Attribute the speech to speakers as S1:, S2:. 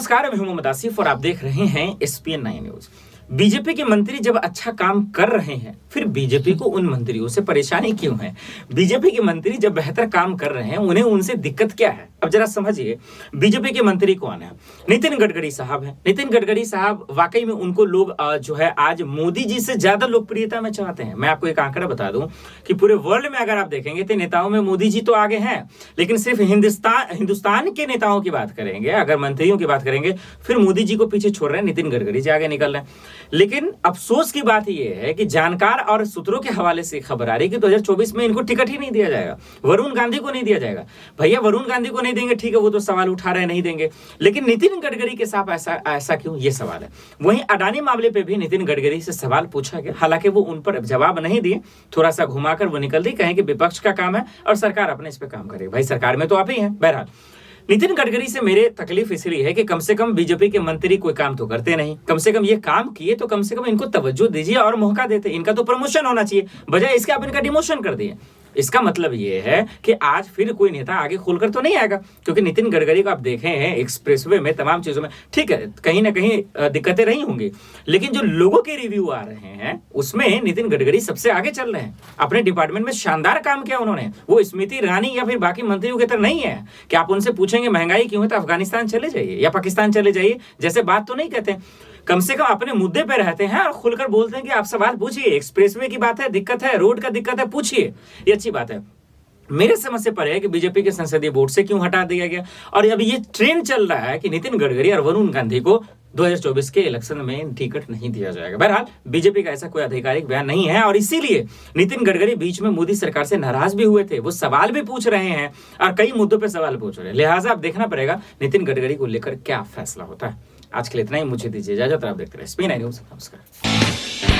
S1: नमस्कार, मैं हूं मोहम्मद आसिफ और आप देख रहे हैं एसपीएन 9 न्यूज। बीजेपी के मंत्री जब अच्छा काम कर रहे हैं, फिर बीजेपी को उन मंत्रियों से परेशानी क्यों है? बीजेपी के मंत्री जब बेहतर काम कर रहे हैं, उन्हें उनसे दिक्कत क्या है? अब जरा समझिए, बीजेपी के मंत्री कौन है? नितिन गडकरी साहब हैं। नितिन गडकरी साहब वाकई में उनको लोग जो है आज मोदी जी से ज्यादा लोकप्रियता में चाहते हैं। मैं आपको एक आंकड़ा बता दूं कि पूरे वर्ल्ड में अगर आप देखेंगे तो नेताओं में मोदी जी तो आगे हैं, लेकिन सिर्फ हिंदुस्तान के नेताओं की बात करेंगे, अगर मंत्रियों की बात करेंगे, फिर मोदी जी को पीछे छोड़ रहे हैं, नितिन गडकरी जी आगे निकल रहे हैं। लेकिन अफसोस की बात यह है कि जानकार और सूत्रों के हवाले से खबर आ रही है कि 2024 में इनको टिकट ही नहीं दिया जाएगा, वरुण गांधी को नहीं दिया जाएगा। भैया वरुण गांधी को नहीं देंगे, ठीक है, वो तो सवाल उठा रहे हैं, नहीं देंगे, लेकिन नितिन गडकरी के साथ ऐसा क्यों, ये सवाल है। वहीं अडानी मामले पे भी नितिन गडकरी से सवाल पूछा गया, हालांकि वो उन पर जवाब नहीं दिए, थोड़ा सा घुमाकर वो निकल दी, कहें कि विपक्ष का काम है और सरकार अपने इस पे काम करेगी। भाई सरकार में तो आप ही हैं। बहरहाल नितिन गडकरी से मेरे तकलीफ इसलिए है कि कम से कम बीजेपी के मंत्री कोई काम तो करते नहीं, कम से कम ये काम किए तो कम से कम इनको तवज्जो दीजिए और मौका देते। इनका तो प्रमोशन होना चाहिए, बजाय इसके आप इनका डिमोशन कर दिए। इसका मतलब ये है कि आज फिर कोई नेता आगे खोलकर तो नहीं आएगा, क्योंकि नितिन गडकरी को आप देखे हैं एक्सप्रेसवे में, तमाम चीजों में, ठीक है कहीं ना कहीं दिक्कतें रही होंगी, लेकिन जो लोगों के रिव्यू आ रहे हैं उसमें नितिन गडकरी सबसे आगे चल रहे हैं। अपने डिपार्टमेंट में शानदार काम किया उन्होंने। वो स्मृति ईरानी या फिर बाकी मंत्रियों की तरह नहीं है कि आप उनसे पूछेंगे महंगाई क्यों है तो अफगानिस्तान चले जाइए या पाकिस्तान चले जाइए, जैसे बात तो नहीं कहते। कम से कम अपने मुद्दे पे रहते हैं और खुलकर बोलते हैं कि आप सवाल पूछिए, एक्सप्रेसवे की बात है, दिक्कत है, रोड का दिक्कत है, पूछिए, ये अच्छी बात है। मेरे समझ से परे है कि बीजेपी के संसदीय बोर्ड से क्यों हटा दिया गया, और अभी ये ट्रेंड चल रहा है कि नितिन गडकरी और वरुण गांधी को 2024 के इलेक्शन में टिकट नहीं दिया जाएगा। बहरहाल बीजेपी का ऐसा कोई आधिकारिक बयान नहीं है और इसीलिए नितिन गडकरी बीच में मोदी सरकार से नाराज भी हुए थे। वो सवाल भी पूछ रहे हैं और कई मुद्दों पे सवाल पूछ रहे हैं, लिहाजा अब देखना पड़ेगा नितिन गडकरी को लेकर क्या फैसला होता है। आज के लिए इतना ही, मुझे दीजिए इजाजत, आप देखते रहे एसपीएन न्यूज। नमस्कार।